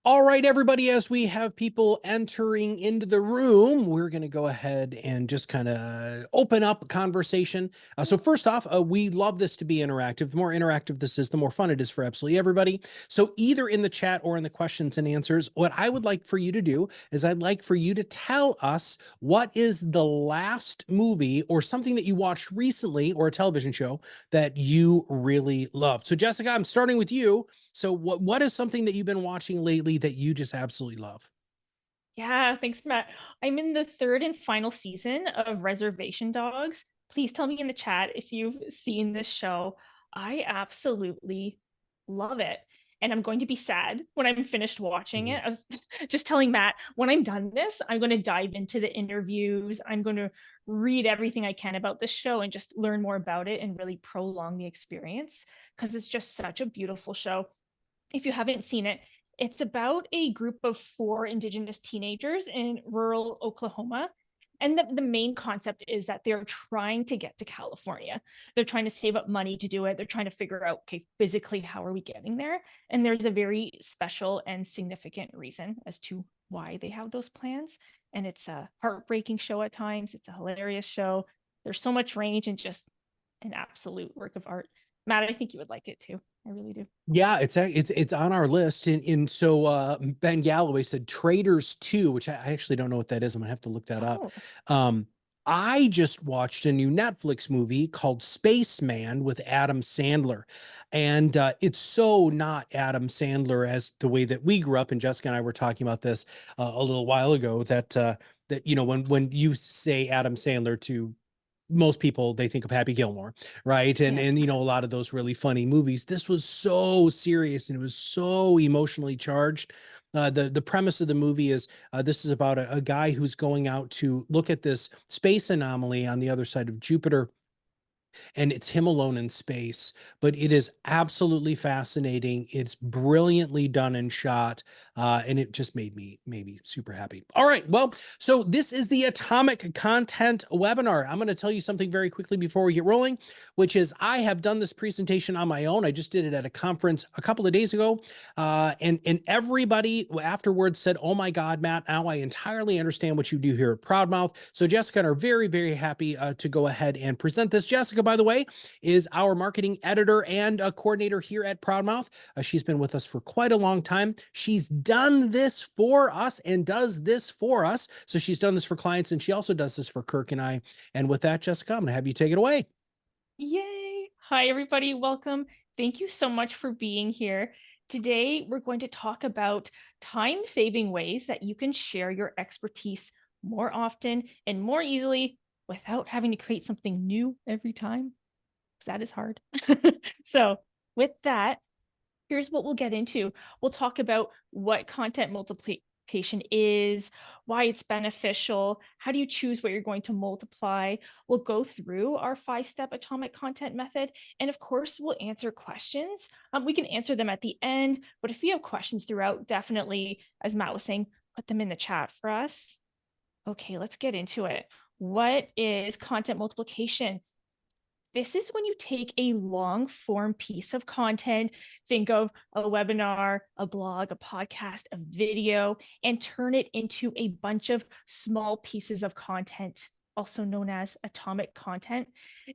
All right, everybody, as we have people entering into the room, we're going to go ahead and just kind of open up a conversation. So, first off, we love this to be interactive. The more interactive this is, the more fun it is for absolutely everybody. So, either in the chat or in the questions and answers, what I would like for you to do is I'd like for you to tell us what is the last movie or something that you watched recently or a television show that you really loved. So, Jessica, I'm starting with you. So what is something that you've been watching lately that you just absolutely love? Yeah, thanks, Matt. I'm in the third and final season of Reservation Dogs. Please tell me in the chat if you've seen this show. I absolutely love it. And I'm going to be sad when I'm finished watching Mhm. it. I was just telling Matt, when I'm done this, I'm going to dive into the interviews. I'm going to read everything I can about this show and just learn more about it and really prolong the experience because it's just such a beautiful show. If you haven't seen it, it's about a group of four Indigenous teenagers in rural Oklahoma. And the main concept is that they're trying to get to California. They're trying to save up money to do it. They're trying to figure out, okay, physically, how are we getting there? And there's a very special and significant reason as to why they have those plans. And it's a heartbreaking show at times. It's a hilarious show. There's so much range and just an absolute work of art. Matt, I think you would like it too. I really do. Yeah, it's on our list. And so Ben Galloway said Traders 2, which I actually don't know what that is. I'm gonna have to look that up. Oh, Um, I just watched a new Netflix movie called Spaceman with Adam Sandler. And it's so not Adam Sandler as the way that we grew up. And Jessica and I were talking about this a little while ago that when you say Adam Sandler to most people, they think of Happy Gilmore, right? And yeah. a lot of those really funny movies. This was so serious and it was so emotionally charged. The premise of the movie is this is about a guy who's going out to look at this space anomaly on the other side of Jupiter, and it's him alone in space. But it is absolutely fascinating. It's brilliantly done and shot, and it just made me super happy. All right, well, so this is the Atomic Content webinar. I'm going to tell you something very quickly before we get rolling, which is I have done this presentation on my own. I just did it at a conference a couple of days ago, and everybody afterwards said, "Oh my God, Matt! Now I entirely understand what you do here at ProudMouth." So Jessica and I are very happy to go ahead and present this. Jessica, by the way, is our marketing editor and coordinator here at ProudMouth. She's been with us for quite a long time. She's done this for us and does this for us. So she's done this for clients and she also does this for Kirk and I. And with that, Jessica, I'm going to have you take it away. Yay. Hi, everybody. Welcome. Thank you so much for being here. Today, we're going to talk about time-saving ways that you can share your expertise more often and more easily without having to create something new every time, because that is hard. So with that, here's what we'll get into. We'll talk about what content multiplication is, why it's beneficial, how do you choose what you're going to multiply. We'll go through our 5-step atomic content method. And of course, we'll answer questions. We can answer them at the end, but if you have questions throughout, definitely, as Matt was saying, put them in the chat for us. Okay, let's get into it. What is content multiplication? This is when you take a long form piece of content, think of a webinar, a blog, a podcast, a video, and turn it into a bunch of small pieces of content, also known as atomic content.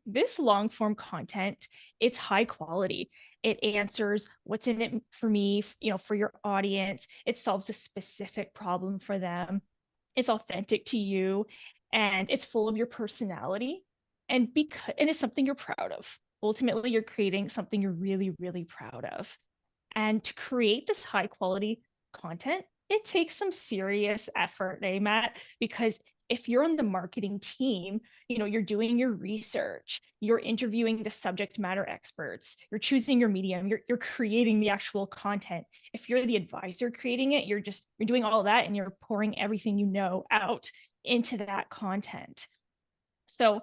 This long form content, it's high quality. It answers what's in it for me, for your audience. It solves a specific problem for them. It's authentic to you and it's full of your personality and it's something you're proud of. Ultimately, you're creating something you're really proud of. And to create this high quality content, it takes some serious effort, eh, Matt? Because if you're on the marketing team, you're doing your research, you're interviewing the subject matter experts, you're choosing your medium, you're creating the actual content. If you're the advisor creating it, you're doing all that and you're pouring everything you know out into that content. So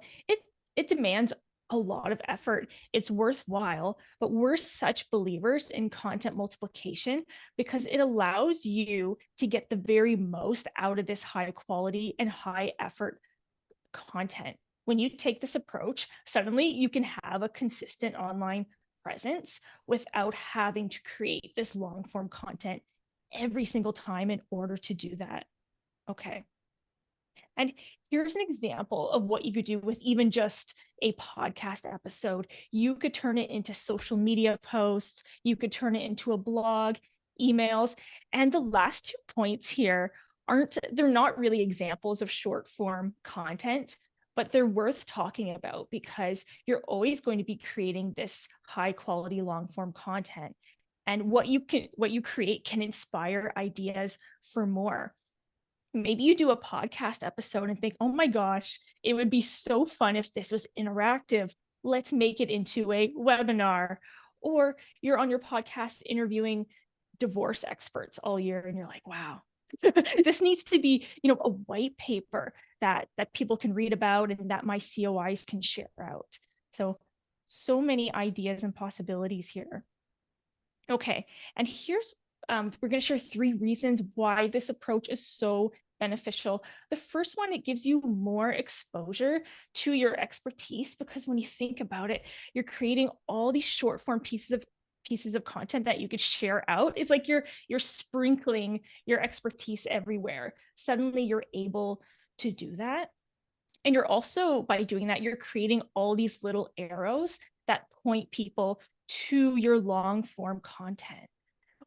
it demands a lot of effort. It's worthwhile, but we're such believers in content multiplication because it allows you to get the very most out of this high quality and high effort content. When you take this approach, suddenly you can have a consistent online presence without having to create this long form content every single time in order to do that. Okay. And here's an example of what you could do with even just a podcast episode. You could turn it into social media posts, you could turn it into a blog, emails. And the last 2 points here they're not really examples of short form content, but they're worth talking about because you're always going to be creating this high quality long form content. And what you create can inspire ideas for more. Maybe you do a podcast episode and think, oh my gosh, it would be so fun if this was interactive. Let's make it into a webinar. Or you're on your podcast interviewing divorce experts all year and you're like, wow, this needs to be, a white paper that people can read about and that my COIs can share out. So many ideas and possibilities here. Okay, and we're going to share 3 reasons why this approach is so beneficial. The first one, it gives you more exposure to your expertise because when you think about it, you're creating all these short form pieces of content that you could share out. It's like you're sprinkling your expertise everywhere. Suddenly you're able to do that. And you're also, by doing that, you're creating all these little arrows that point people to your long form content.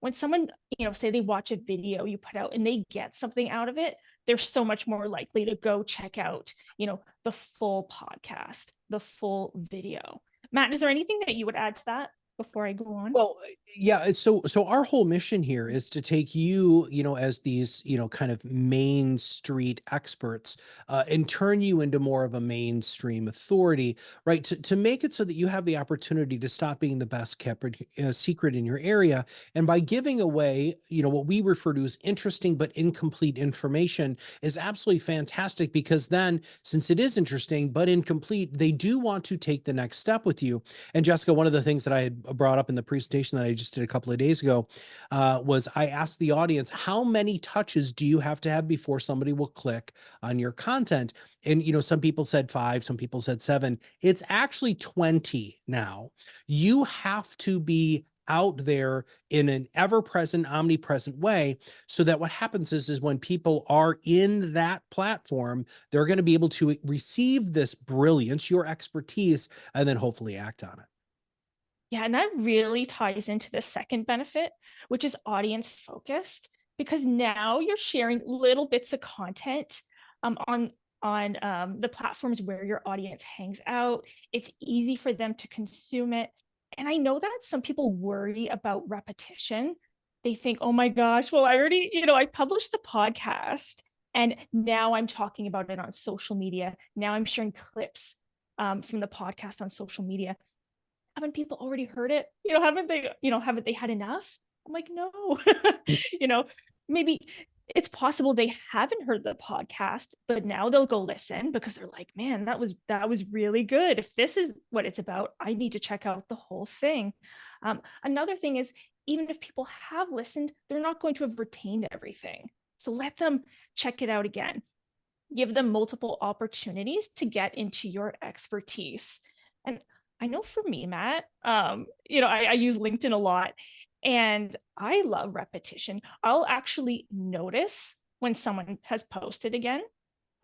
When someone, say they watch a video you put out and they get something out of it, they're so much more likely to go check out, the full podcast, the full video. Matt, is there anything that you would add to that before I go on? Well, yeah, so our whole mission here is to take you, as these, kind of main street experts, and turn you into more of a mainstream authority, right? To make it so that you have the opportunity to stop being the best kept secret in your area, and by giving away, what we refer to as interesting but incomplete information is absolutely fantastic because then, since it is interesting but incomplete, they do want to take the next step with you. And Jessica, one of the things that I had brought up in the presentation that I just did a couple of days ago was I asked the audience, how many touches do you have to have before somebody will click on your content? And, some people said 5, some people said 7. It's actually 20 now. You have to be out there in an ever-present, omnipresent way so that what happens is when people are in that platform, they're going to be able to receive this brilliance, your expertise, and then hopefully act on it. Yeah, and that really ties into the second benefit, which is audience focused, because now you're sharing little bits of content on the platforms where your audience hangs out. It's easy for them to consume it. And I know that some people worry about repetition. They think, oh my gosh, well, I already, I published the podcast and now I'm talking about it on social media. Now I'm sharing clips from the podcast on social media. Haven't people already heard it? Haven't they had enough? I'm like, no. you know, Maybe it's possible they haven't heard the podcast, but now they'll go listen because they're like, man, that was really good. If this is what it's about, I need to check out the whole thing. Another thing is, even if people have listened, they're not going to have retained everything. So let them check it out again. Give them multiple opportunities to get into your expertise. And I know for me, Matt, I use LinkedIn a lot and I love repetition. I'll actually notice when someone has posted again.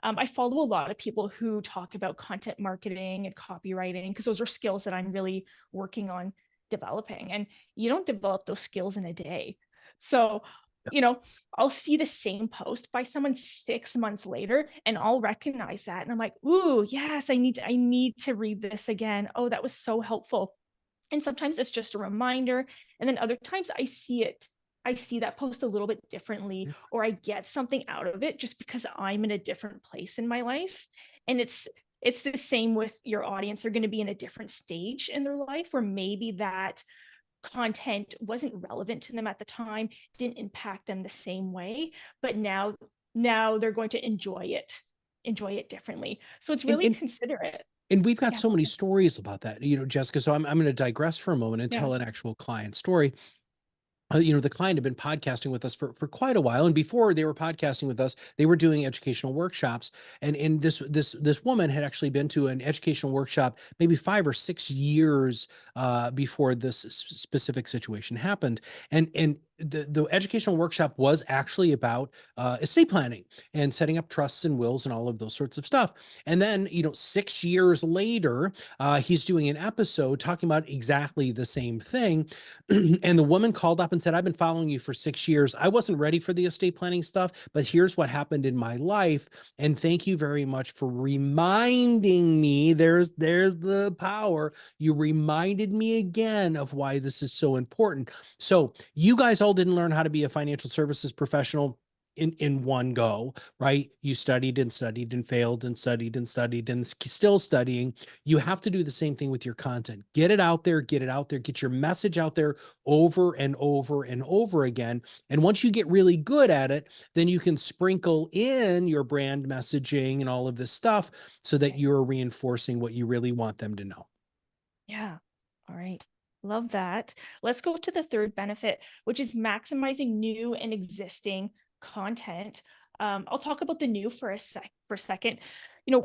I follow a lot of people who talk about content marketing and copywriting because those are skills that I'm really working on developing. And you don't develop those skills in a day. So, I'll see the same post by someone 6 months later and I'll recognize that. And I'm like, ooh, yes, I need to read this again. Oh, that was so helpful. And sometimes it's just a reminder. And then other times I see that post a little bit differently, or I get something out of it just because I'm in a different place in my life. And it's the same with your audience. They're going to be in a different stage in their life where maybe that content wasn't relevant to them at the time, didn't impact them the same way, but now they're going to enjoy it differently. So it's And, really and considerate. and we've got Yeah. so many stories about that, Jessica. So I'm going to digress for a moment and Yeah. tell an actual client story. The client had been podcasting with us for quite a while, and before they were podcasting with us, they were doing educational workshops. And this woman had actually been to an educational workshop maybe 5 or 6 years before this specific situation happened. And the educational workshop was actually about estate planning and setting up trusts and wills and all of those sorts of stuff. And then, 6 years later, he's doing an episode talking about exactly the same thing. And the woman called up and said, I've been following you for 6 years. I wasn't ready for the estate planning stuff, but here's what happened in my life. And thank you very much for reminding me. There's the power. You reminded me again of why this is so important. So you guys all didn't learn how to be a financial services professional in one go, right? You studied and studied and failed and studied and studied and still studying. You have to do the same thing with your content. Get it out there, get it out there, get your message out there over and over and over again. And once you get really good at it, then you can sprinkle in your brand messaging and all of this stuff so that you're reinforcing what you really want them to know. Yeah. All right. Love that. Let's go to the third benefit, which is maximizing new and existing content. I'll talk about the new for a second.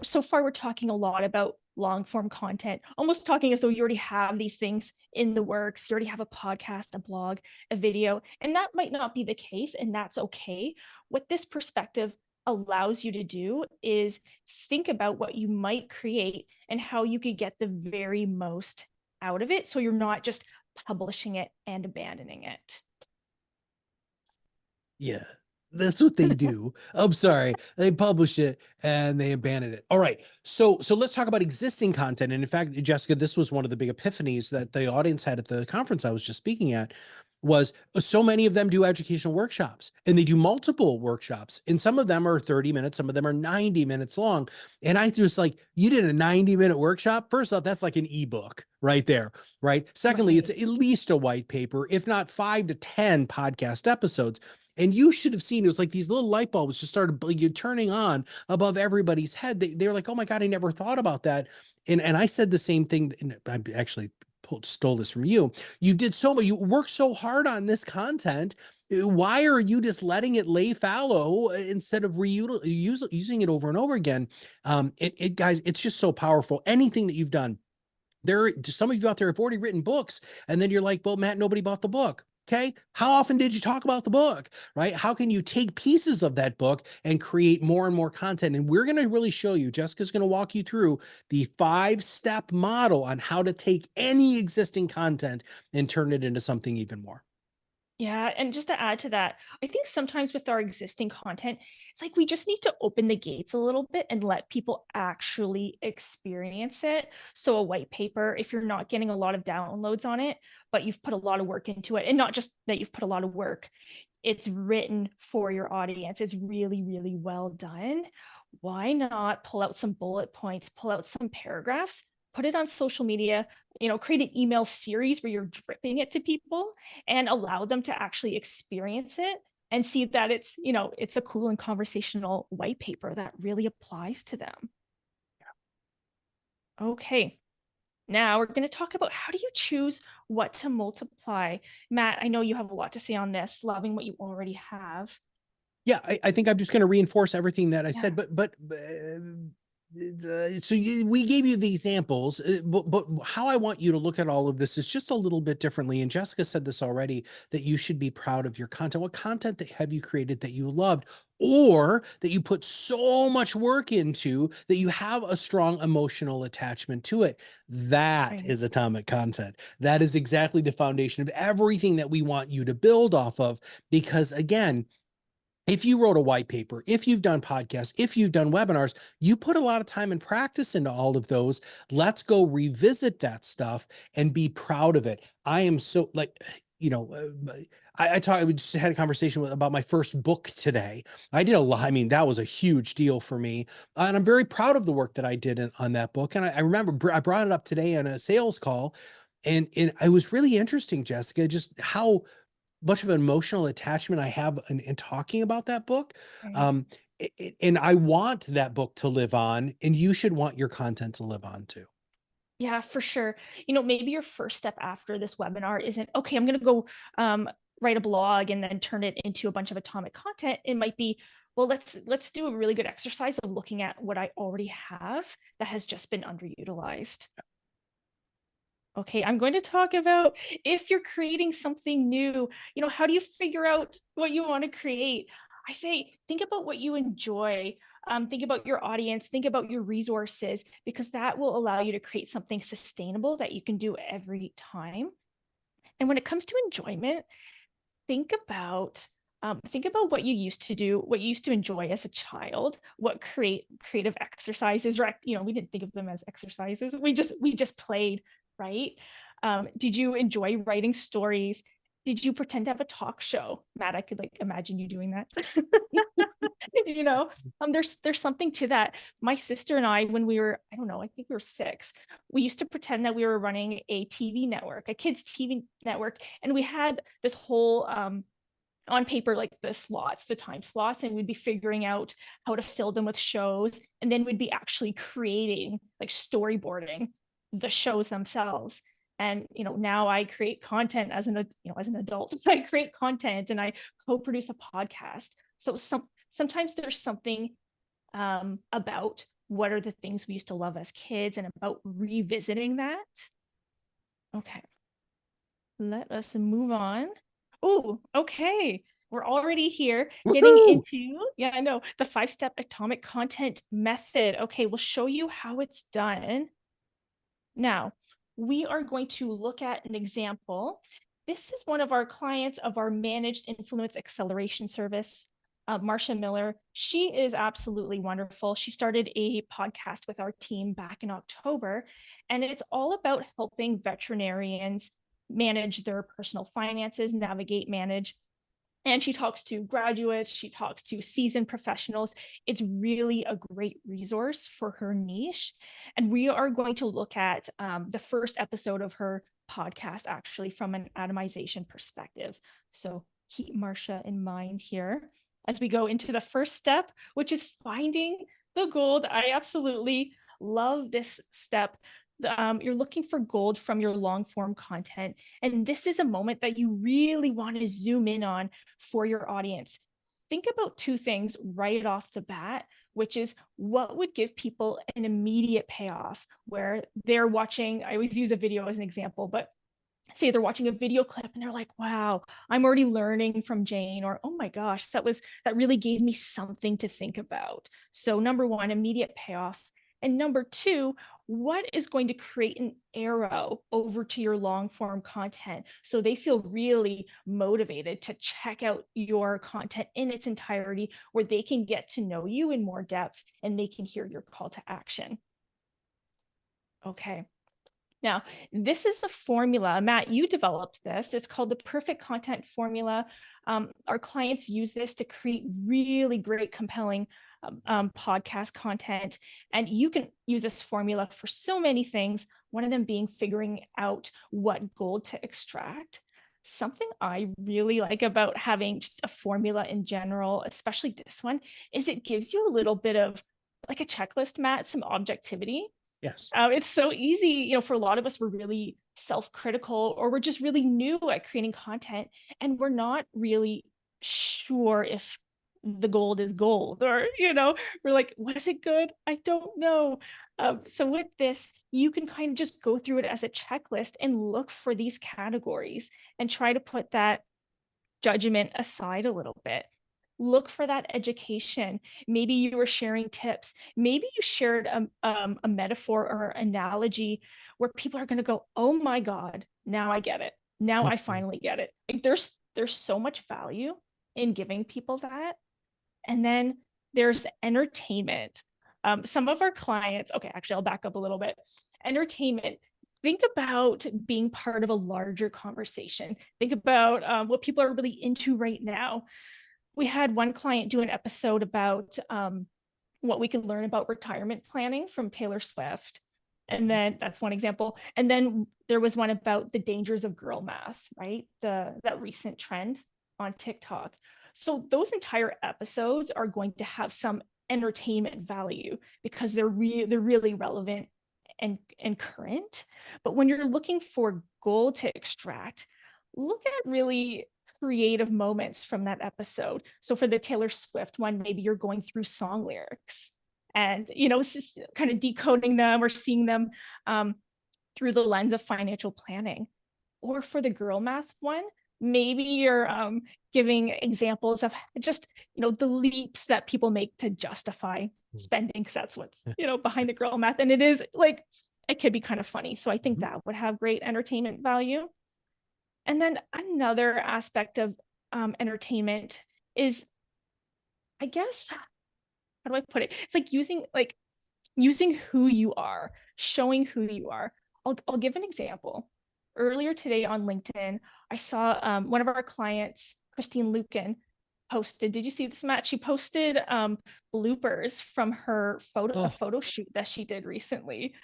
So far we're talking a lot about long form content, almost talking as though you already have these things in the works. You already have a podcast, a blog, a video, and that might not be the case, and that's okay. What this perspective allows you to do is think about what you might create and how you could get the very most out of it, so you're not just publishing it and abandoning it. Yeah, that's what they do. I'm sorry. They publish it and they abandon it. All right. So let's talk about existing content. And in fact, Jessica, this was one of the big epiphanies that the audience had at the conference I was just speaking at, was so many of them do educational workshops, and they do multiple workshops. And some of them are 30 minutes, some of them are 90 minutes long. And I just like, you did a 90-minute workshop. First off, that's like an ebook right there, right? Secondly, it's Right. at least a white paper, if not 5 to 10 podcast episodes. And you should have seen, it was like these little light bulbs just started turning on above everybody's head. They were like, oh my God, I never thought about that. And I said the same thing. And I actually stole this from you. You did so much, you worked so hard on this content. Why are you just letting it lay fallow instead of using it over and over again? Guys, it's just so powerful. Anything that you've done, some of you out there have already written books, and then you're like, well, Matt, nobody bought the book. Okay. How often did you talk about the book, right? How can you take pieces of that book and create more and more content? And we're going to really show you, Jessica's going to walk you through the 5-step model on how to take any existing content and turn it into something even more. Yeah, and just to add to that, I think sometimes with our existing content, it's like we just need to open the gates a little bit and let people actually experience it. So a white paper, if you're not getting a lot of downloads on it, but you've put a lot of work into it, and not just that you've put a lot of work, it's written for your audience. It's really, really well done. Why not pull out some bullet points, pull out some paragraphs, put it on social media, create an email series where you're dripping it to people and allow them to actually experience it and see that it's a cool and conversational white paper that really applies to them. Okay. Now we're going to talk about, how do you choose what to multiply? Matt, I know you have a lot to say on this, loving what you already have. Yeah, I think I'm just going to reinforce everything that I Yeah. said, but we gave you the examples, but how I want you to look at all of this is just a little bit differently. And Jessica said this already, that you should be proud of your content. What content that have you created that you loved, or that you put so much work into that you have a strong emotional attachment to it? That Right. is atomic content. That is exactly the foundation of everything that we want you to build off of. Because again, if you wrote a white paper, if you've done podcasts, if you've done webinars, you put a lot of time and practice into all of those. Let's go revisit that stuff and be proud of it. I am so like, we just had a conversation about my first book today. I did a lot. I mean, that was a huge deal for me. And I'm very proud of the work that I did on that book. And I remember I brought it up today on a sales call, and it was really interesting, Jessica, just how much of an emotional attachment I have in talking about that book. Right. Um, and I want that book to live on, and you should want your content to live on too. Yeah, for sure. Maybe your first step after this webinar isn't, okay, I'm going to go write a blog and then turn it into a bunch of atomic content. It might be, well, let's do a really good exercise of looking at what I already have that has just been underutilized. Okay, I'm going to talk about if you're creating something new, how do you figure out what you want to create? I say, think about what you enjoy. Think about your audience, think about your resources, because that will allow you to create something sustainable that you can do every time. And when it comes to enjoyment, think about think about what you used to do, what you used to enjoy as a child, what creative exercises, or we didn't think of them as exercises. We just played, right? Did you enjoy writing stories? Did you pretend to have a talk show? Matt, I could like imagine you doing that. you know, there's something to that. My sister and I, when we were, I don't know, I think we were 6, we used to pretend that we were running a TV network, a kids TV network, and we had this whole on paper, like the time slots, and we'd be figuring out how to fill them with shows. And then we'd be actually creating, like storyboarding the shows themselves. And, now I create content as an adult. I create content and I co-produce a podcast. So sometimes there's something about what are the things we used to love as kids and about revisiting that. Okay, let us move on. Oh, okay. We're already here getting Woohoo! into, yeah, I know, the 5-step atomic content method. Okay, we'll show you how it's done. Now, we are going to look at an example. This is one of our clients of our managed influence acceleration service, Marsha Miller. She is absolutely wonderful. She started a podcast with our team back in October, and it's all about helping veterinarians manage their personal finances, navigate, manage. And she talks to graduates, she talks to seasoned professionals. It's really a great resource for her niche. And we are going to look at the first episode of her podcast, actually, from an atomization perspective. So keep Marsha in mind here as we go into the first step, which is finding the gold. I absolutely love this step. You're looking for gold from your long form content. And this is a moment that you really want to zoom in on for your audience. Think about 2 things right off the bat, which is what would give people an immediate payoff where they're watching. I always use a video as an example, but say they're watching a video clip and they're like, wow, I'm already learning from Jane, or oh my gosh, that really gave me something to think about. So number 1, immediate payoff. And number 2, what is going to create an arrow over to your long form content so they feel really motivated to check out your content in its entirety, where they can get to know you in more depth and they can hear your call to action. Okay. Now, this is a formula. Matt, you developed this. It's called the perfect content formula. Our clients use this to create really great, compelling podcast content. And you can use this formula for so many things, one of them being figuring out what gold to extract. Something I really like about having just a formula in general, especially this one, is it gives you a little bit of like a checklist, Matt, some objectivity. Yes. It's so easy, for a lot of us, we're really self-critical, or we're just really new at creating content, and we're not really sure if the gold is gold, or, we're like, was it good? I don't know. So with this, you can kind of just go through it as a checklist and look for these categories and try to put that judgment aside a little bit. Look for that education. Maybe you were sharing tips. Maybe you shared a metaphor or analogy where people are going to go, oh my God, now I get it. Now I finally get it. Like there's so much value in giving people that. And then there's entertainment. Some of our clients, okay, actually, I'll back up a little bit. Entertainment. Think about being part of a larger conversation. Think about what people are really into right now. We had one client do an episode about what we could learn about retirement planning from Taylor Swift. And then that's one example. And then there was one about the dangers of girl math, right? That recent trend on TikTok. So those entire episodes are going to have some entertainment value because they're really relevant and current. But when you're looking for gold to extract, look at really creative moments from that episode. So for the Taylor Swift one, maybe you're going through song lyrics and kind of decoding them or seeing them through the lens of financial planning. Or for the girl math one, maybe you're giving examples of just, the leaps that people make to justify Mm. spending, because that's what's, behind the girl math. And it is like, it could be kind of funny. So I think Mhm. that would have great entertainment value. And then another aspect of entertainment is, I guess, how do I put it? It's like using who you are, showing who you are. I'll give an example. Earlier today on LinkedIn, I saw one of our clients, Christine Lucan, posted. Did you see this, Matt? She posted bloopers from her Oh, photo shoot that she did recently.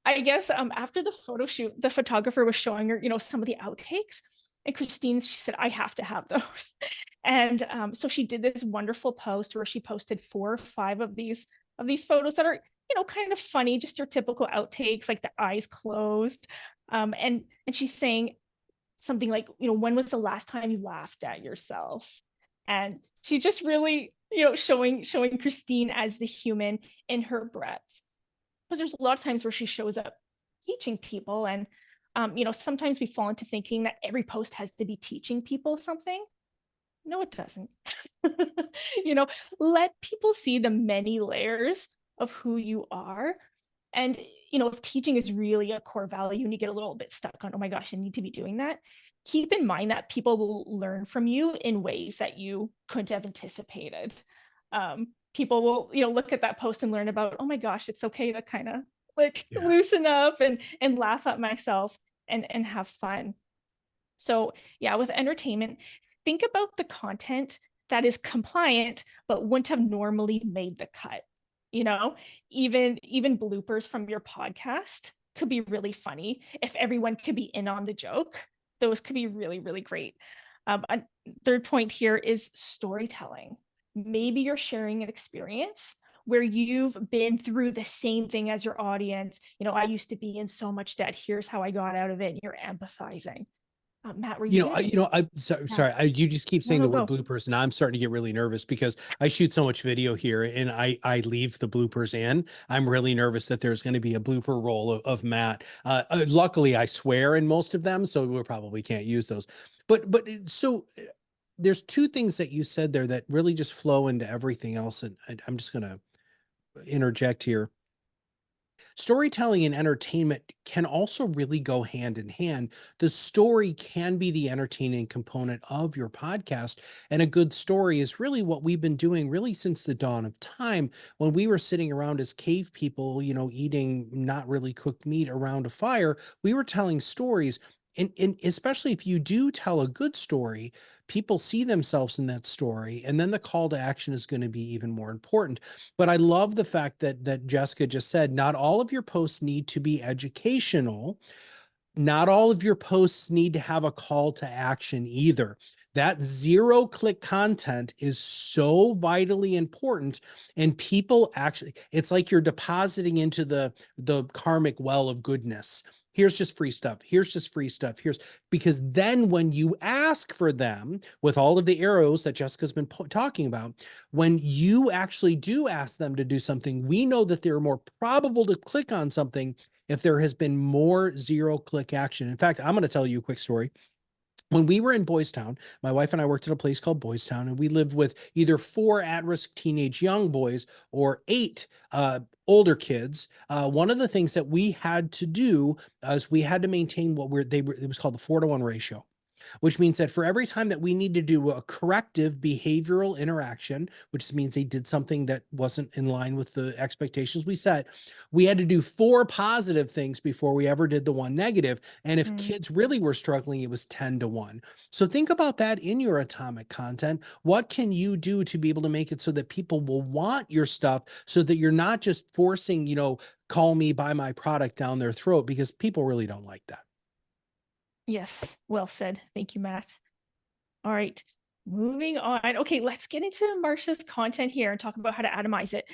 I guess after the photo shoot, the photographer was showing her, some of the outtakes. And Christine, she said, I have to have those. And so she did this wonderful post where she posted 4 or 5 of these photos that are, kind of funny, just your typical outtakes, like the eyes closed. And she's saying something like, when was the last time you laughed at yourself? And she just really, showing Christine as the human in her breadth. Because there's a lot of times where she shows up teaching people, and sometimes we fall into thinking that every post has to be teaching people something. No, it doesn't. you know, Let people see the many layers of who you are. And, if teaching is really a core value and you get a little bit stuck on, oh my gosh, I need to be doing that, keep in mind that people will learn from you in ways that you couldn't have anticipated. People will, look at that post and learn about, oh my gosh, it's okay to kind of like yeah. loosen up and laugh at myself and have fun. So yeah, with entertainment, think about the content that is compliant but wouldn't have normally made the cut. You know, even bloopers from your podcast could be really funny if everyone could be in on the joke. Those could be really, really great. A third point here is storytelling. Maybe you're sharing an experience where you've been through the same thing as your audience. I used to be in so much debt. Here's how I got out of it. And you're empathizing. Matt, were you going to say something? I'm so, Yeah. sorry. You just keep No, saying no, the word go. bloopers, and I'm starting to get really nervous because I shoot so much video here, and I leave the bloopers in. I'm really nervous that there's going to be a blooper roll of Matt. Luckily, I swear in most of them, so we probably can't use those. So there's two things that you said there that really just flow into everything else, and I'm just going to interject here. Storytelling and entertainment can also really go hand in hand. The story can be the entertaining component of your podcast. And a good story is really what we've been doing really since the dawn of time when we were sitting around as cave people, eating not really cooked meat around a fire. We were telling stories. And especially if you do tell a good story, people see themselves in that story. And then the call to action is going to be even more important. But I love the fact that Jessica just said, not all of your posts need to be educational. Not all of your posts need to have a call to action either. That zero click content is so vitally important. And people actually, it's like you're depositing into the karmic well of goodness. Here's just free stuff. Here's just free stuff. Because then when you ask for them with all of the arrows that Jessica's been talking about, when you actually do ask them to do something, we know that they're more probable to click on something if there has been more zero click action. In fact, I'm going to tell you a quick story. When we were in Boys Town, my wife and I worked at a place called Boys Town, and we lived with either 4 at-risk teenage young boys or 8 older kids. One of the things that we had to do is we had to maintain it was called the 4-to-1 ratio, which means that for every time that we need to do a corrective behavioral interaction, which means they did something that wasn't in line with the expectations we set, we had to do 4 positive things before we ever did the 1 negative. And if Mm. kids really were struggling, it was 10-to-1. So think about that in your atomic content. What can you do to be able to make it so that people will want your stuff so that you're not just forcing, call me, buy my product down their throat, because people really don't like that. Yes, well said. Thank you, Matt. All right, moving on. Okay, let's get into Marsha's content here and talk about how to atomize it.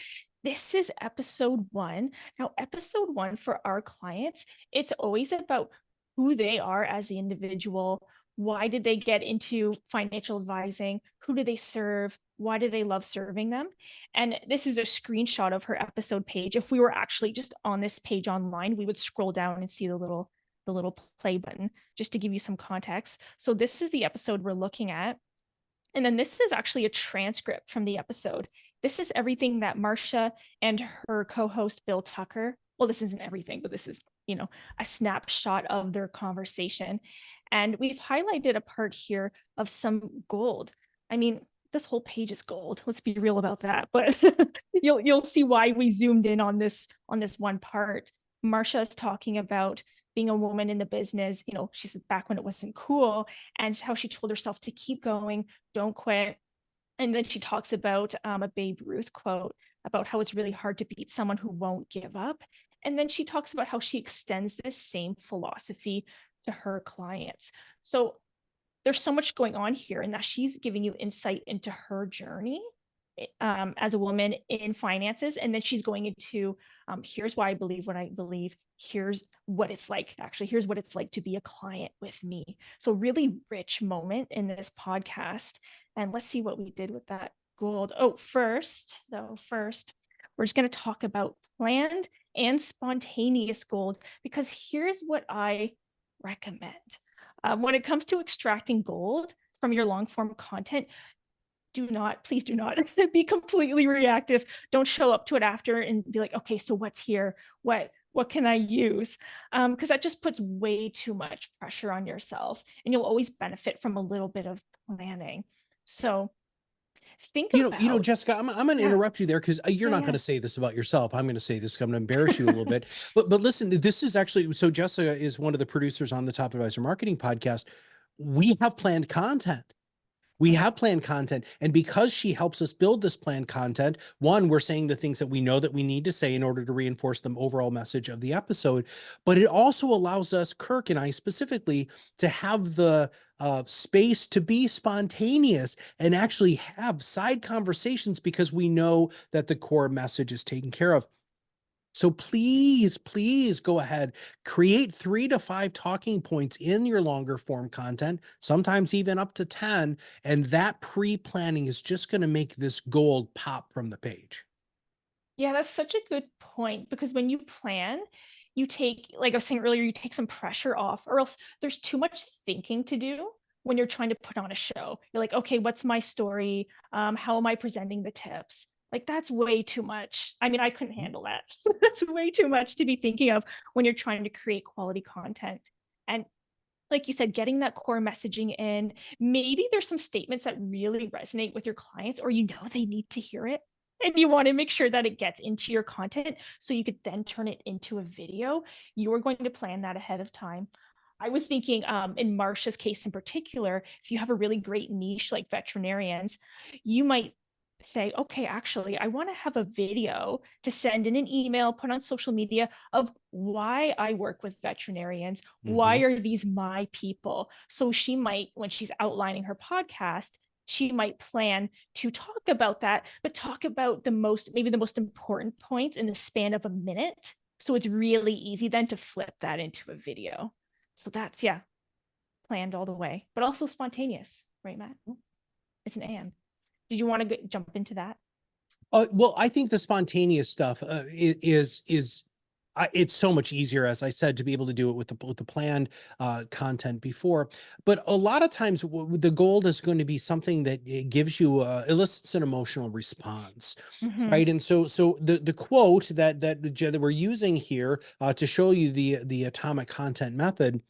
This is episode 1. Now, episode 1 for our clients, it's always about who they are as the individual. Why did they get into financial advising? Who do they serve? Why do they love serving them? And this is a screenshot of her episode page. If we were actually just on this page online, we would scroll down and see the little the little play button, just to give you some context. So this is the episode we're looking at. And then this is actually a transcript from the episode. This is everything that Marcia and her co-host Bill Tucker, well, this isn't everything, but this is, a snapshot of their conversation. And we've highlighted a part here of some gold. I mean, this whole page is gold. Let's be real about that. But you'll see why we zoomed in on this one part. Marcia is talking about being a woman in the business. She's back when it wasn't cool, and how she told herself to keep going, don't quit. And then she talks about a Babe Ruth quote about how it's really hard to beat someone who won't give up. And then she talks about how she extends this same philosophy to her clients. So there's so much going on here, and that she's giving you insight into her journey as a woman in finances. And then she's going into here's why I believe what I believe. Here's what it's like. Actually, here's what it's like to be a client with me. So really rich moment in this podcast. And let's see what we did with that gold. First, we're just going to talk about planned and spontaneous gold, because here's what I recommend. When it comes to extracting gold from your long form content, please do not be completely reactive. Don't show up to it after and be like, okay, so what's here? What can I use? Because that just puts way too much pressure on yourself, and you'll always benefit from a little bit of planning. So think about, Jessica, I'm going to yeah, interrupt you there because you're yeah, not going yeah. to say this about yourself. I'm going to say this. I'm going to embarrass you a little bit. But listen, this is actually so. Jessica is one of the producers on the Top Advisor Marketing podcast. We have planned content. We have planned content. And because she helps us build this planned content, one, we're saying the things that we know that we need to say in order to reinforce the overall message of the episode. But it also allows us, Kirk and I specifically, to have the space to be spontaneous and actually have side conversations because we know that the core message is taken care of. So please, please go ahead, create 3 to 5 talking points in your longer form content, sometimes even up to 10, and that pre-planning is just going to make this gold pop from the page. Yeah, that's such a good point, because when you plan, you take, like I was saying earlier, you take some pressure off, or else there's too much thinking to do when you're trying to put on a show. You're like, okay, what's my story? How am I presenting the tips? Like, that's way too much. I mean, I couldn't handle that. That's way too much to be thinking of when you're trying to create quality content. And like you said, getting that core messaging in, maybe there's some statements that really resonate with your clients, or they need to hear it. And you want to make sure that it gets into your content so you could then turn it into a video. You're going to plan that ahead of time. I was thinking in Marcia's case in particular, if you have a really great niche like veterinarians, you might say, okay, actually, I want to have a video to send in an email, put on social media, of why I work with veterinarians. Why Mhm. are these my people? So she might, when she's outlining her podcast, she might plan to talk about that, but talk about maybe the most important points in the span of a minute. So it's really easy then to flip that into a video. So that's, yeah, planned all the way, but also spontaneous, right, Matt? It's an and. Did you want to jump into that? Well, I think the spontaneous stuff is it's so much easier, as I said, to be able to do it with the planned content before. But a lot of times, the goal is going to be something that it gives you elicits an emotional response, Mm-hmm. right? And so the quote that we're using here to show you the atomic content method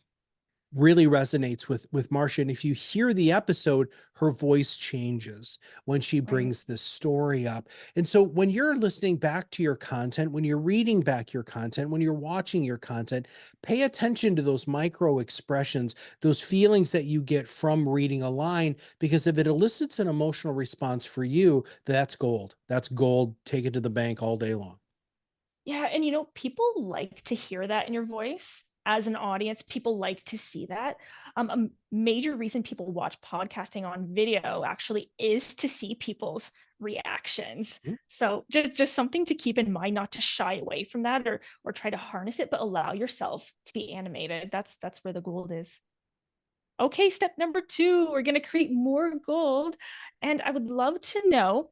really resonates with Marcia. And if you hear the episode, her voice changes when she Right. brings this story up. And so when you're listening back to your content, when you're reading back your content, when you're watching your content, pay attention to those micro expressions, those feelings that you get from reading a line, because if it elicits an emotional response for you, that's gold. That's gold. Take it to the bank all day long. Yeah, and people like to hear that in your voice. As an audience, people like to see that. A major reason people watch podcasting on video actually is to see people's reactions. So just something to keep in mind, not to shy away from that, or try to harness it, but allow yourself to be animated. That's where the gold is. Okay, step number 2, we're going to create more gold. And I would love to know,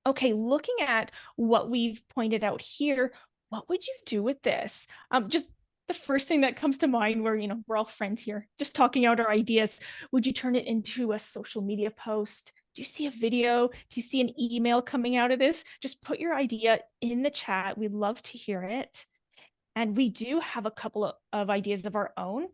okay, looking at what we've pointed out here, what would you do with this? Just the first thing that comes to mind where, we're all friends here, just talking out our ideas. Would you turn it into a social media post? Do you see a video? Do you see an email coming out of this? Just put your idea in the chat. We'd love to hear it. And we do have a couple of ideas of our own.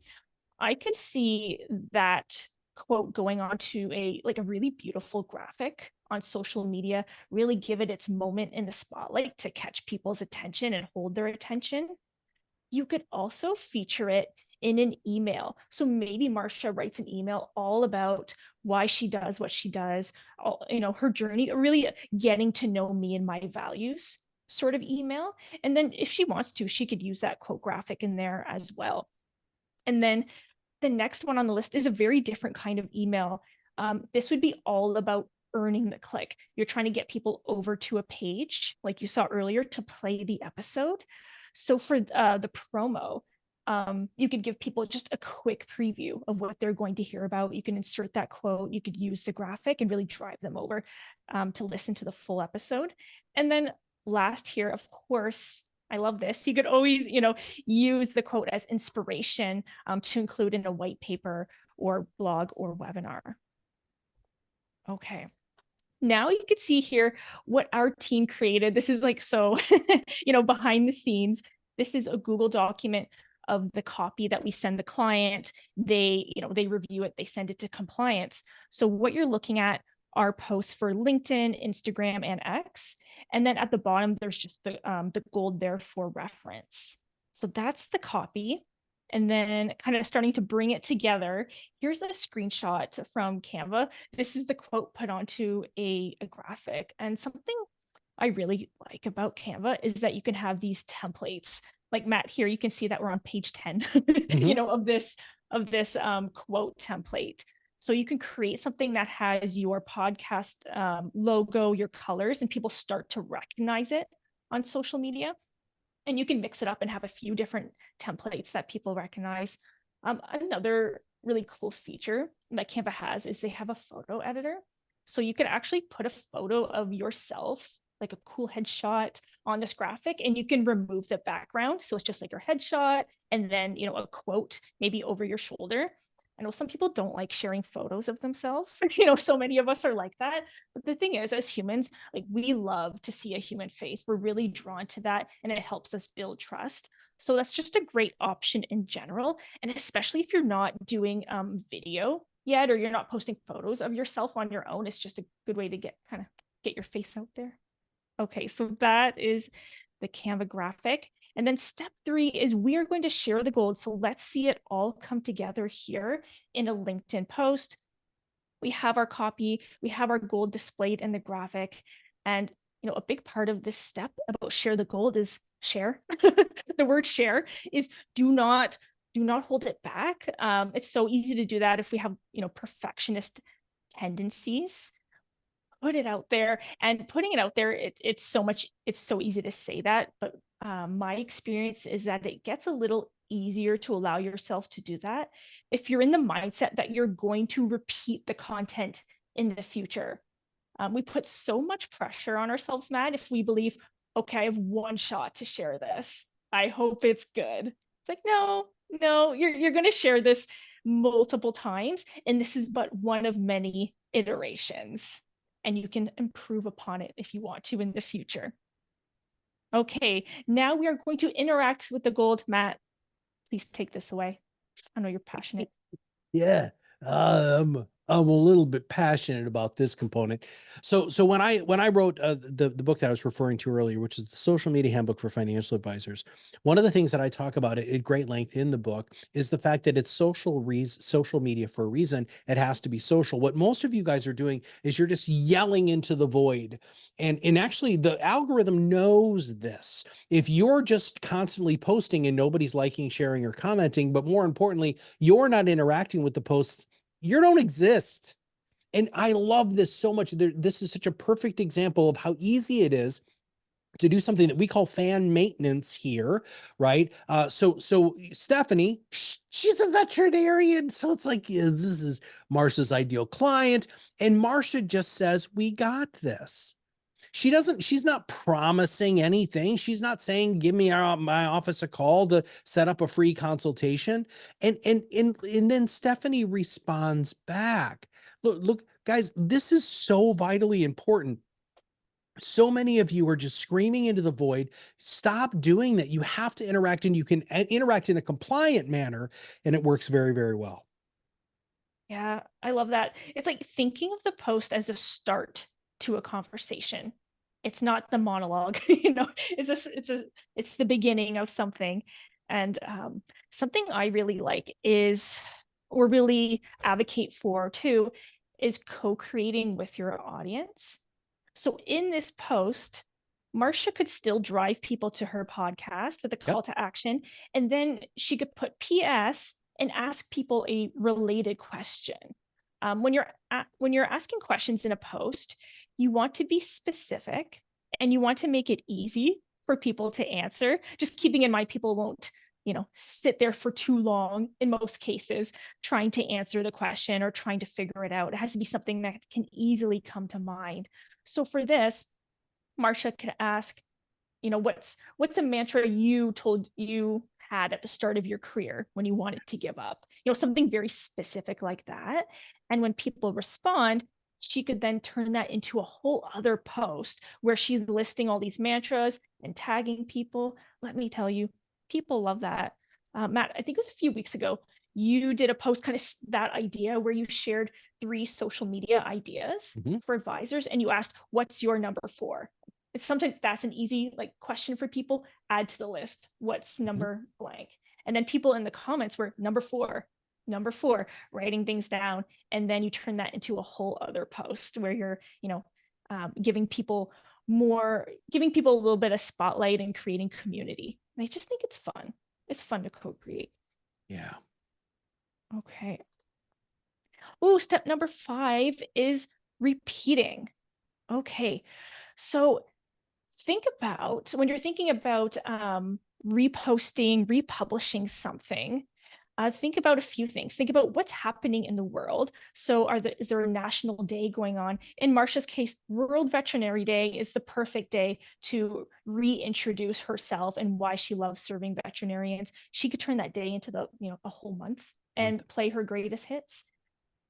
I could see that quote going on to a really beautiful graphic on social media, really give it its moment in the spotlight to catch people's attention and hold their attention. You could also feature it in an email. So maybe Marcia writes an email all about why she does what she does, her journey, really getting to know me and my values sort of email. And then if she wants to, she could use that quote graphic in there as well. And then the next one on the list is a very different kind of email. This would be all about earning the click. You're trying to get people over to a page, like you saw earlier, to play the episode. So for the promo, you could give people just a quick preview of what they're going to hear about. You can insert that quote. You could use the graphic and really drive them over to listen to the full episode. And then last here, of course, I love this. You could always, use the quote as inspiration to include in a white paper or blog or webinar. Okay. Now you can see here what our team created. This is like, so, behind the scenes, this is a Google document of the copy that we send the client. They review it, they send it to compliance. So what you're looking at are posts for LinkedIn, Instagram, and X. And then at the bottom, there's just the gold there for reference. So that's the copy. And then kind of starting to bring it together, here's a screenshot from Canva. This is the quote put onto a graphic. And something I really like about Canva is that you can have these templates. Like Matt here, you can see that we're on page 10, of this quote template. So you can create something that has your podcast logo, your colors, and people start to recognize it on social media. And you can mix it up and have a few different templates that people recognize. Another really cool feature that Canva has is they have a photo editor. So you could actually put a photo of yourself, like a cool headshot, on this graphic, and you can remove the background. So it's just like your headshot and then, a quote maybe over your shoulder. I know some people don't like sharing photos of themselves. So many of us are like that. But the thing is, as humans, like, we love to see a human face. We're really drawn to that, and it helps us build trust. So that's just a great option in general. And especially if you're not doing video yet, or you're not posting photos of yourself on your own, it's just a good way to get your face out there. Okay, so that is the Canva graphic. And then step 3 is we are going to share the gold. So let's see it all come together here in a LinkedIn post. We have our copy, we have our gold displayed in the graphic. And a big part of this step about share the gold is share. The word share is do not hold it back. It's so easy to do that if we have, perfectionist tendencies. Put it out there, and putting it out there, it's so easy to say that, but my experience is that it gets a little easier to allow yourself to do that if you're in the mindset that you're going to repeat the content in the future. We put so much pressure on ourselves, Matt, if we believe, okay, I have one shot to share this, I hope it's good. It's like, no, you're going to share this multiple times, and this is but one of many iterations, and you can improve upon it if you want to in the future. Okay, now we are going to interact with the gold. Matt, please take this away. I know you're passionate. Yeah, I'm a little bit passionate about this component. So when I wrote the book that I was referring to earlier, which is the Social Media Handbook for Financial Advisors, one of the things that I talk about at great length in the book is the fact that it's social media for a reason. It has to be social. What most of you guys are doing is you're just yelling into the void, and actually the algorithm knows this. If you're just constantly posting and nobody's liking, sharing, or commenting, but more importantly, you're not interacting with the posts, you don't exist. And I love this so much. This is such a perfect example of how easy it is to do something that we call fan maintenance here, right? So Stephanie, she's a veterinarian, so it's like, this is Marsha's ideal client, and Marsha just says, "We got this." she's not promising anything. She's not saying, give me my office a call to set up a free consultation. And then Stephanie responds back. Look, guys, this is so vitally important. So many of you are just screaming into the void. Stop doing that. You have to interact, and you can interact in a compliant manner, and it works very, very well. Yeah, I love that. It's like thinking of the post as a start to a conversation. It's not the monologue, it's the beginning of something. And something I really like is, or really advocate for too, is co-creating with your audience. So in this post, Marcia could still drive people to her podcast with a Yep. call to action, and then she could put PS and ask people a related question. When you're asking questions in a post, you want to be specific and you want to make it easy for people to answer. Just keeping in mind, people won't, sit there for too long in most cases trying to answer the question or trying to figure it out. It has to be something that can easily come to mind. So for this, Marcia could ask, what's a mantra you told you had at the start of your career when you wanted to give up? Something very specific like that. And when people respond, she could then turn that into a whole other post where she's listing all these mantras and tagging people. Let me tell you, people love that. Matt, I think it was a few weeks ago, you did a post kind of that idea where you shared 3 social media ideas Mhm. for advisors and you asked, what's your number 4? Sometimes that's an easy question for people. Add to the list, what's Mhm. number blank? And then people in the comments were number 4, writing things down. And then you turn that into a whole other post where you're, giving people a little bit of spotlight and creating community. And I just think it's fun. It's fun to co-create. Yeah. Okay. Oh, step number 5 is repeating. Okay. So think about when you're thinking about reposting, republishing something, think about a few things. Think about what's happening in the world. So is there a national day going on? In Marcia's case, World Veterinary Day is the perfect day to reintroduce herself and why she loves serving veterinarians. She could turn that day into a whole month and play her greatest hits.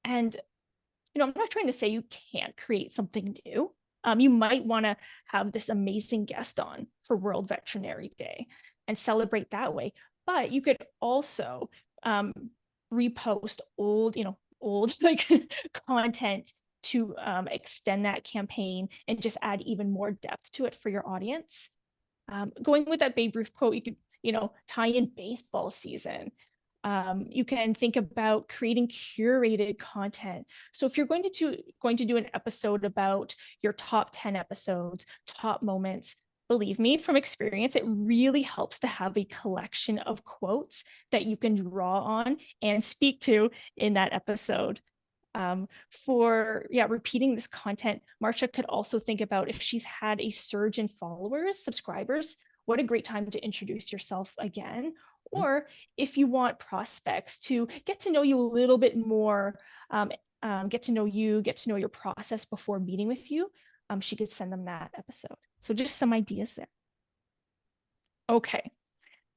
And I'm not trying to say you can't create something new. You might want to have this amazing guest on for World Veterinary Day and celebrate that way. But you could also repost old like content to extend that campaign and just add even more depth to it for your audience. Going with that Babe Ruth quote, you could, tie in baseball season. You can think about creating curated content. So if you're going to do an episode about your top 10 episodes, top moments, believe me from experience, it really helps to have a collection of quotes that you can draw on and speak to in that episode. Repeating this content, Marcia could also think about if she's had a surge in followers, subscribers, what a great time to introduce yourself again. Mhm. Or if you want prospects to get to know you a little bit more, get to know you, get to know your process before meeting with you, she could send them that episode. So just some ideas there. Okay.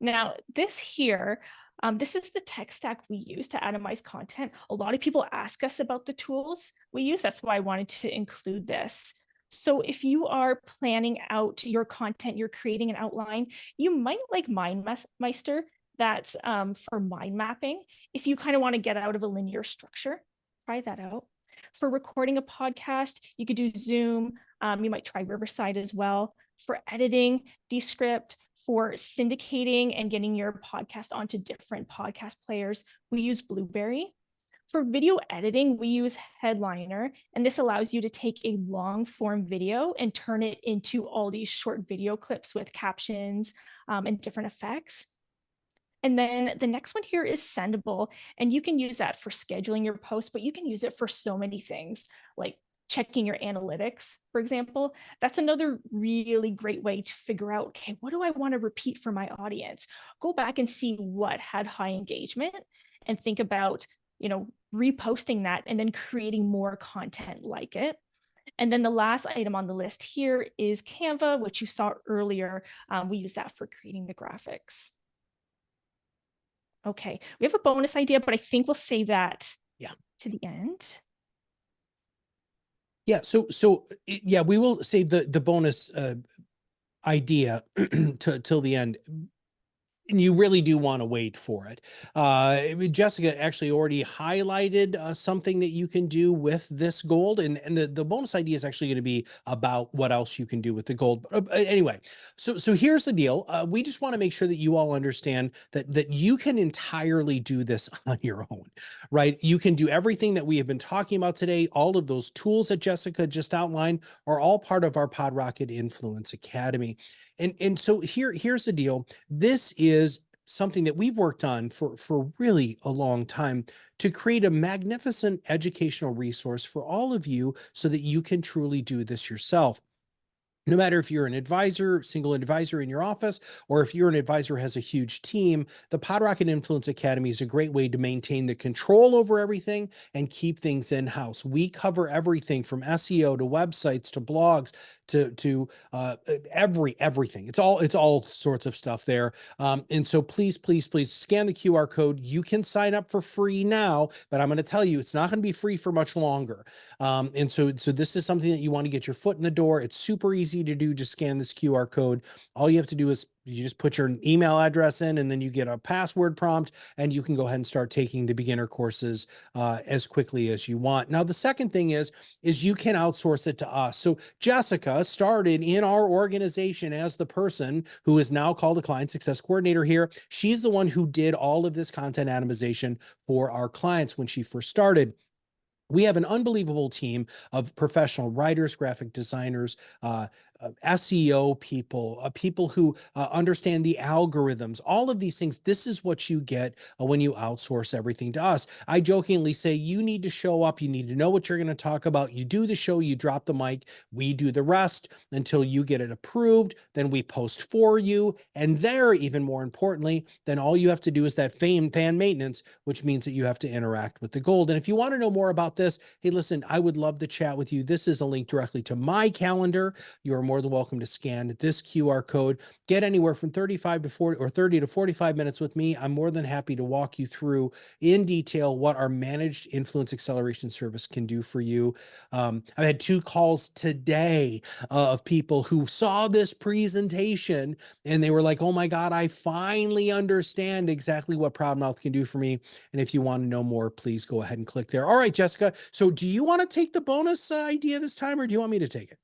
Now, this is the tech stack we use to atomize content. A lot of people ask us about the tools we use. That's why I wanted to include this. So if you are planning out your content, you're creating an outline, you might like MindMeister. That's for mind mapping. If you kind of want to get out of a linear structure, try that out. For recording a podcast, you could do Zoom. You might try Riverside as well. For editing, Descript. For syndicating and getting your podcast onto different podcast players, we use Blueberry. For video editing, we use Headliner, and this allows you to take a long form video and turn it into all these short video clips with captions and different effects. And then the next one here is Sendable, and you can use that for scheduling your posts, but you can use it for so many things like checking your analytics, for example. That's another really great way to figure out, okay, what do I want to repeat for my audience? Go back and see what had high engagement and think about, reposting that and then creating more content like it. And then the last item on the list here is Canva, which you saw earlier. We use that for creating the graphics. Okay, we have a bonus idea, but I think we'll save that to the end. Yeah. Yeah, we will save the bonus idea till the end. And you really do want to wait for it. Jessica actually already highlighted something that you can do with this gold, and the bonus idea is actually going to be about what else you can do with the gold. But anyway, so here's the deal. We just want to make sure that you all understand that you can entirely do this on your own, right? You can do everything that we have been talking about today. All of those tools that Jessica just outlined are all part of our PodRocket Influence Academy. And so here's the deal. This is something that we've worked on for really a long time to create a magnificent educational resource for all of you so that you can truly do this yourself. No matter if you're an advisor, single advisor in your office, or if you're an advisor who has a huge team, the PodRocket Influence Academy is a great way to maintain the control over everything and keep things in-house. We cover everything from SEO to websites to blogs to everything. It's all sorts of stuff there. And so please scan the QR code. You can sign up for free now, but I'm going to tell you it's not going to be free for much longer. And so this is something that you want to get your foot in the door. It's super easy to do. Just scan this QR code. All you have to do is you just put your email address in, and then you get a password prompt, and you can go ahead and start taking the beginner courses as quickly as you want. Now, the second thing is you can outsource it to us. So Jessica started in our organization as the person who is now called a client success coordinator here. She's the one who did all of this content atomization for our clients when she first started. We have an unbelievable team of professional writers, graphic designers, SEO people, people who understand the algorithms, all of these things. This is what you get when you outsource everything to us. I jokingly say you need to show up. You need to know what you're going to talk about. You do the show, you drop the mic, we do the rest until you get it approved. Then we post for you. And there, even more importantly, then all you have to do is that fan maintenance, which means that you have to interact with the gold. And if you want to know more about this, hey, listen, I would love to chat with you. This is a link directly to my calendar. You're more than welcome to scan this QR code. Get anywhere from 35 to 40 or 30 to 45 minutes with me. I'm more than happy to walk you through in detail what our managed influence acceleration service can do for you. I've had 2 calls today of people who saw this presentation and they were like, oh my God, I finally understand exactly what ProudMouth can do for me. And if you want to know more, please go ahead and click there. All right, Jessica. So do you want to take the bonus idea this time, or do you want me to take it?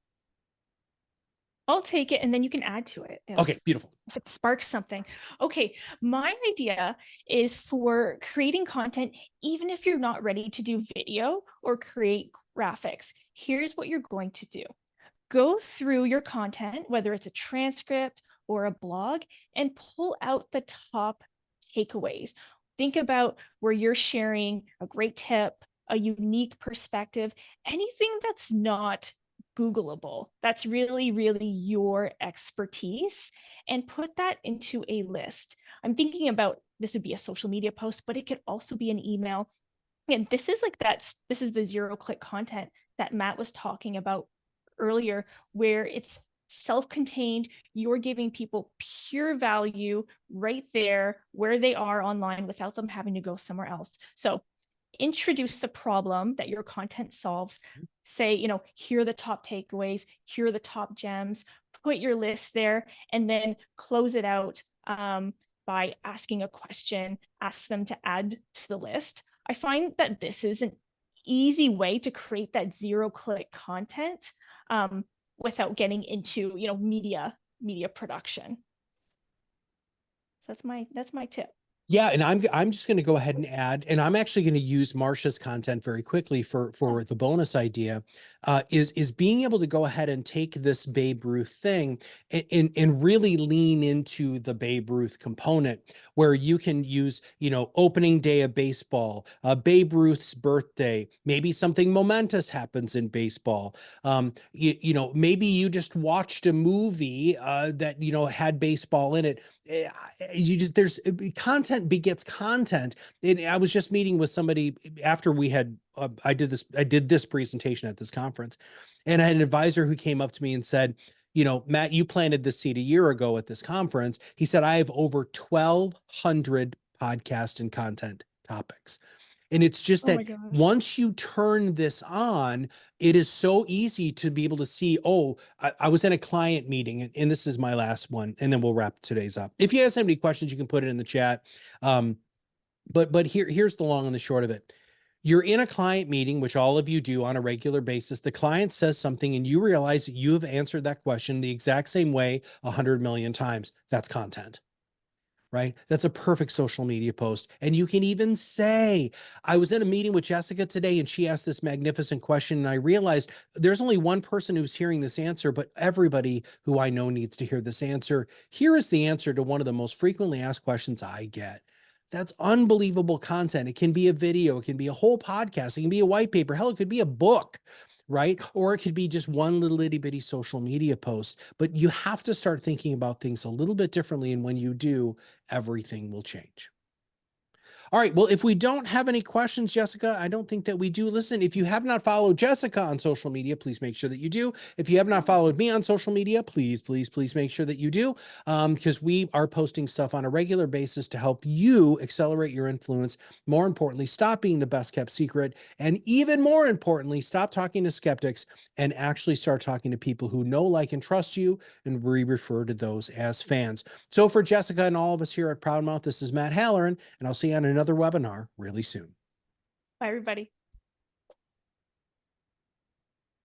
I'll take it, and then you can add to it Okay, beautiful. if it sparks something. Okay, my idea is for creating content, even if you're not ready to do video or create graphics. Here's what you're going to do. Go through your content, whether it's a transcript or a blog, and pull out the top takeaways. Think about where you're sharing a great tip, a unique perspective, anything that's not Googleable. That's really your expertise, and put that into a list. I'm thinking about this would be a social media post, but it could also be an email. And this is this is the zero-click content that Matt was talking about earlier, where it's self-contained. You're giving people pure value right there where they are online without them having to go somewhere else. So introduce the problem that your content solves. Say, here are the top takeaways, here are the top gems, put your list there, and then close it out by asking a question, ask them to add to the list. I find that this is an easy way to create that zero-click content without getting into, media production. So that's my tip. Yeah, and I'm just going to go ahead and add, and I'm actually going to use Marcia's content very quickly for the bonus idea, is being able to go ahead and take this Babe Ruth thing and really lean into the Babe Ruth component, where you can use, opening day of baseball, Babe Ruth's birthday, maybe something momentous happens in baseball. Maybe you just watched a movie that, had baseball in it. You just there's content begets content. And I was just meeting with somebody after we had I did this presentation at this conference, and I had an advisor who came up to me and said, you know, Matt, you planted this seed a year ago at this conference. He said, I have over 1,200 podcast and content topics. And it's just Oh my that gosh. once you turn this on, it is so easy to be able to see, oh, I was in a client meeting, and this is my last one, and then we'll wrap today's up. If you guys have any questions, you can put it in the chat. But here's the long and the short of it. You're in a client meeting, which all of you do on a regular basis. The client says something, and you realize that you have answered that question the exact same way 100 million times. That's content, right? That's a perfect social media post. And you can even say, I was in a meeting with Jessica today and she asked this magnificent question. And I realized there's only one person who's hearing this answer, but everybody who I know needs to hear this answer. Here is the answer to one of the most frequently asked questions I get. That's unbelievable content. It can be a video, it can be a whole podcast, it can be a white paper, hell, it could be a book, right? Or it could be just one little itty bitty social media post. But you have to start thinking about things a little bit differently. And when you do, everything will change. All right. Well, if we don't have any questions, Jessica, I don't think that we do. Listen, if you have not followed Jessica on social media, please make sure that you do. If you have not followed me on social media, please make sure that you do, because we are posting stuff on a regular basis to help you accelerate your influence. More importantly, stop being the best kept secret. And even more importantly, stop talking to skeptics and actually start talking to people who know, like, and trust you. And we refer to those as fans. So for Jessica and all of us here at ProudMouth, this is Matt Halloran, and I'll see you on another webinar really soon. Bye, everybody.